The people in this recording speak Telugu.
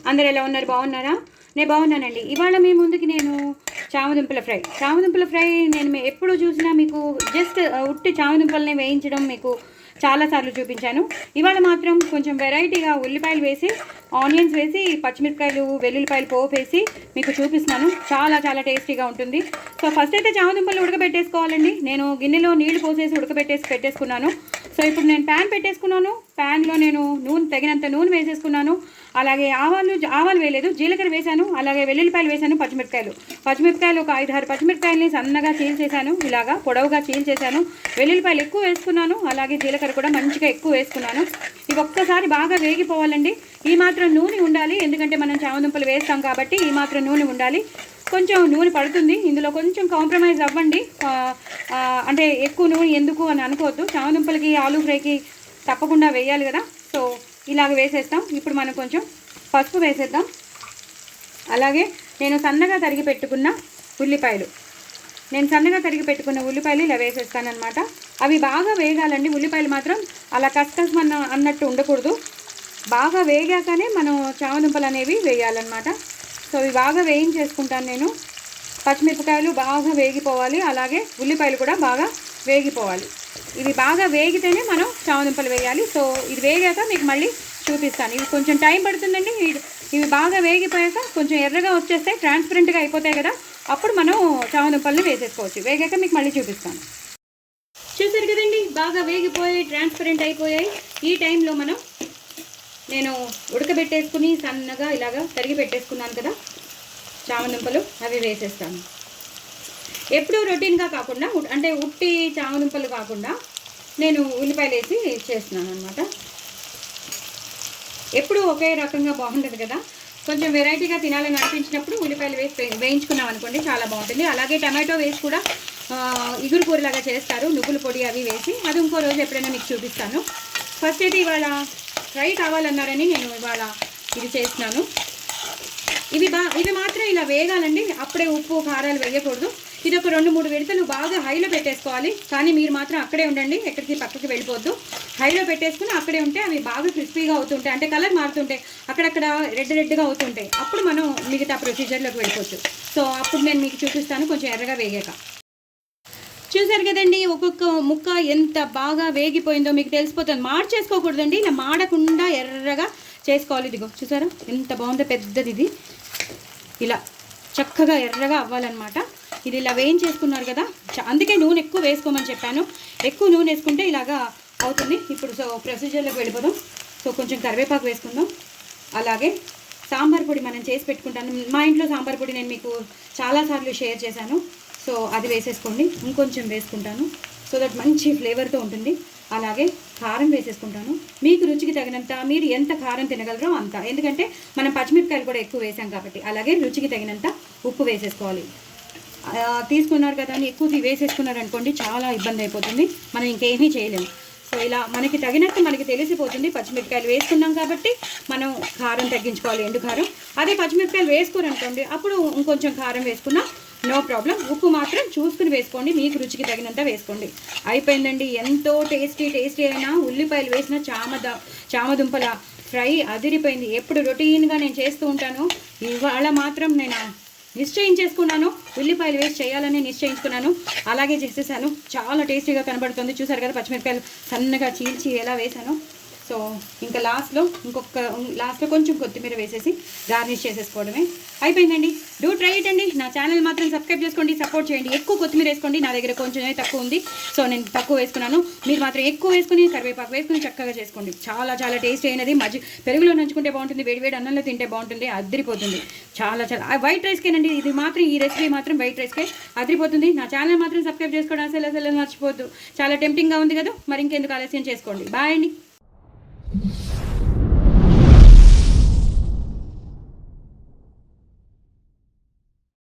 అందరు ఎలా ఉన్నారు? బాగున్నారా? నేను బాగున్నానండి. ఇవాళ మీ ముందుకి నేను చామదుంపల ఫ్రై నేను ఎప్పుడు చూసినా మీకు జస్ట్ ఉట్టి చామదుంపల్ని వేయించడం మీకు చాలాసార్లు చూపించాను. ఇవాళ మాత్రం కొంచెం వెరైటీగా ఉల్లిపాయలు వేసి, ఆనియన్స్ వేసి, పచ్చిమిరపకాయలు, వెల్లుల్లిపాయలు పోపు వేసి మీకు చూపిస్తున్నాను. చాలా చాలా టేస్టీగా ఉంటుంది. సో ఫస్ట్ అయితే చామదుంపలు ఉడకబెట్టేసుకోవాలండి. నేను గిన్నెలో నీళ్లు పోసేసి పెట్టేసుకున్నాను. సో ఇప్పుడు నేను ప్యాన్ పెట్టేసుకున్నాను. ప్యాన్లో నేను తగినంత నూనె వేసేసుకున్నాను. అలాగే ఆవాలు వేయలేదు, జీలకర్ర వేశాను. అలాగే వెల్లుల్లిపాయలు వేశాను, పచ్చిమిరపకాయలు ఒక 5-6 పచ్చిమిరపకాయలని సన్నగా చీల్చేసాను, ఇలాగా పొడవుగా చీల్చేసాను. వెల్లుల్లిపాయలు ఎక్కువ వేసుకున్నాను, అలాగే జీలకర్ర కూడా మంచిగా ఎక్కువ వేసుకున్నాను. ఇవి ఒక్కసారి బాగా వేగిపోవాలండి. ఈ మాత్రం నూనె ఉండాలి, ఎందుకంటే మనం చామదుంపలు వేస్తాం కాబట్టి ఈ మాత్రం నూనె ఉండాలి. కొంచెం నూనె పడుతుంది, ఇందులో కొంచెం కాంప్రమైజ్ అవ్వండి. అంటే ఎక్కువ నూనె ఎందుకు అని అనుకోవద్దు, చామదుంపలకి ఆలూ ఫ్రైకి తప్పకుండా వేయాలి కదా. సో ఇలాగ వేసేస్తాం. ఇప్పుడు మనం కొంచెం పసుపు వేసేద్దాం. అలాగే నేను సన్నగా తరిగి పెట్టుకున్న ఉల్లిపాయలు ఇలా వేసేస్తానమాట. అవి బాగా వేగాలండి. ఉల్లిపాయలు మాత్రం అలా కస్కస్ అన్నట్టు ఉండకూడదు. బాగా వేగాకనే మనం చామదుంపలు అనేవి వేయాలన్నమాట. సో ఇవి బాగా వేయించేసుకుంటాను నేను. పచ్చిమిరపకాయలు బాగా వేగిపోవాలి, అలాగే ఉల్లిపాయలు కూడా బాగా వేగిపోవాలి. ఇవి బాగా వేగితేనే మనం చామదుంపలు వేయాలి. సో ఇది వేగాక మీకు మళ్ళీ చూపిస్తాను. ఇవి కొంచెం టైం పడుతుందండి. ఇవి బాగా వేగిపోయాక కొంచెం ఎర్రగా వచ్చేస్తాయి, ట్రాన్స్పరెంట్గా అయిపోతాయి కదా, అప్పుడు మనం చామదుంపల్ని వేసేసుకోవచ్చు. వేగాక మీకు మళ్ళీ చూపిస్తాను. చూసారు కదండి, బాగా వేగిపోయాయి, ట్రాన్స్పరెంట్ అయిపోయాయి. ఈ టైంలో నేను ఉడకబెట్టేసుకుని సన్నగా ఇలాగా తరిగి పెట్టేసుకున్నాను కదా చామదుంపలు, అవి వేసేస్తాను. ఎప్పుడూ రొటీన్గా కాకుండా, అంటే ఉట్టి చామదుంపలు కాకుండా నేను ఉల్లిపాయలు వేసి చేస్తున్నాను అనమాట. ఎప్పుడూ ఒకే రకంగా బాగుంటుంది కదా, కొంచెం వెరైటీగా తినాలని అనిపించినప్పుడు ఉల్లిపాయలు వేసి వేయించుకున్నాం అనుకోండి, చాలా బాగుంటుంది. అలాగే టమాటో వేసి కూడా ఇగురు కూరలాగా చేస్తారు, నువ్వుల పొడి అవి వేసి. అది ఇంకో రోజు ఎప్పుడైనా మీకు చూపిస్తాను. ఫస్ట్ అయితే ఇవాళ ఫ్రై కావాలన్నారని నేను ఇవాళ ఇది చేస్తున్నాను. ఇవి మాత్రం ఇలా వేగాలండి, అప్పుడే ఉప్పు కారాలు వేయకూడదు. ఇది ఒక 2-3 విడతలు బాగా హైలో పెట్టేసుకోవాలి. కానీ మీరు మాత్రం అక్కడే ఉండండి, ఎక్కడికి పక్కకి వెళ్ళిపోద్దు. హైలో పెట్టేసుకుని అక్కడే ఉంటే అవి బాగా క్రిస్పీగా అవుతుంటాయి, అంటే కలర్ మారుతుంటాయి, అక్కడక్కడ రెడ్గా అవుతుంటాయి. అప్పుడు మనం మిగతా ప్రొసీజర్లోకి వెళ్ళిపోవచ్చు. సో అప్పుడు నేను మీకు చూపిస్తాను కొంచెం ఎర్రగా వేగాక. చూసారు కదండి, ఒక్కొక్క ముక్క ఎంత బాగా వేగిపోయిందో మీకు తెలిసిపోతుంది. మార్చేసుకోకూడదండి, ఇలా మాడకుండా ఎర్రగా చేసుకోవాలి. ఇదిగో చూసారా ఎంత బాగుందో, పెద్దది ఇది. ఇలా చక్కగా ఎర్రగా అవ్వాలన్నమాట. ఇది ఇలా వేయించేసుకున్నారు కదా, అందుకే నూనె ఎక్కువ వేసుకోమని చెప్పాను. ఎక్కువ నూనె వేసుకుంటే ఇలాగా అవుతుంది. ఇప్పుడు సో ప్రొసీజర్లోకి వెళ్ళిపోదాం. సో కొంచెం కరివేపాకు వేసుకుందాం. అలాగే సాంబార్ పొడి మనం చేసి పెట్టుకుంటాను. మా ఇంట్లో సాంబార్ పొడి నేను మీకు చాలాసార్లు షేర్ చేశాను. సో అది వేసేసుకోండి. ఇంకొంచెం వేసుకుంటాను, సో దట్ మంచి ఫ్లేవర్తో ఉంటుంది. అలాగే కారం వేసేసుకుంటాను, మీకు రుచికి తగినంత. మీరు ఎంత కారం తినగలరో అంత, ఎందుకంటే మనం పచ్చిమిరపకాయలు కూడా ఎక్కువ వేసాం కాబట్టి. అలాగే రుచికి తగినంత ఉప్పు వేసేసుకోవాలి. తీసుకున్నారు కదా అని ఎక్కువ వేసేసుకున్నారు అనుకోండి, చాలా ఇబ్బంది అయిపోతుంది, మనం ఇంకేమీ చేయలేము. సో ఇలా మనకి తగినట్టు మనకి తెలిసిపోతుంది. పచ్చిమిరపకాయలు వేసుకున్నాం కాబట్టి మనం కారం తగ్గించుకోవాలి, ఎండు కారం. అదే పచ్చిమిరపకాయలు వేసుకోరనుకోండి, అప్పుడు ఇంకొంచెం కారం వేసుకున్నా నో ప్రాబ్లం. ఉప్పు మాత్రం చూసుకుని వేసుకోండి, మీకు రుచికి తగినంత వేసుకోండి. అయిపోయిందండి, ఎంతో టేస్టీ అయినా ఉల్లిపాయలు వేసిన చామదుంపల ఫ్రై అదిరిపోయింది. ఎప్పుడు రొటీన్గా నేను చేస్తూ ఉంటాను, ఇవాళ మాత్రం నేను నిశ్చయించేసుకున్నాను, ఉల్లిపాయలు వేసి చేయాలని నిశ్చయించుకున్నాను. అలాగే చేసేసాను. చాలా టేస్టీగా కనబడుతుంది. చూసారు కదా పచ్చిమిరపకాయలు సన్నగా చీల్చి ఎలా వేసాను. సో ఇంకా లాస్ట్లో కొంచెం కొత్తిమీర వేసేసి గార్నిష్ చేసేసుకోవడమే. అయిపోయిందండి. డూ ట్రై ఇట్ అండి. నా ఛానల్ మాత్రం సబ్స్క్రైబ్ చేసుకోండి, సపోర్ట్ చేయండి. ఎక్కువ కొత్తిమీర వేసుకోండి, నా దగ్గర కొంచెమే తక్కువ ఉంది, సో నేను తక్కువ వేసుకున్నాను. మీరు మాత్రం ఎక్కువ వేసుకుని కరివేపాకు వేసుకుని చక్కగా చేసుకోండి. చాలా చాలా టేస్ట్ అయినది. పెరుగులో నంచుకుంటే బాగుంటుంది, వేడివేడి అన్నంలో తింటే బాగుంటుంది, అదిరిపోతుంది. చాలా వైట్ రైస్కేనండి ఇది మాత్రం. ఈ రెసిపీ మాత్రం వైట్ రైస్కే అదిరిపోతుంది. నా ఛానల్ మాత్రం సబ్స్క్రైబ్ చేసుకోవడం అసలు మర్చిపోద్దు. చాలా టెంప్టింగ్గా ఉంది కదా, మరి ఇంకెందుకు ఆలస్యం చేసుకోండి. బాయ్ అండి.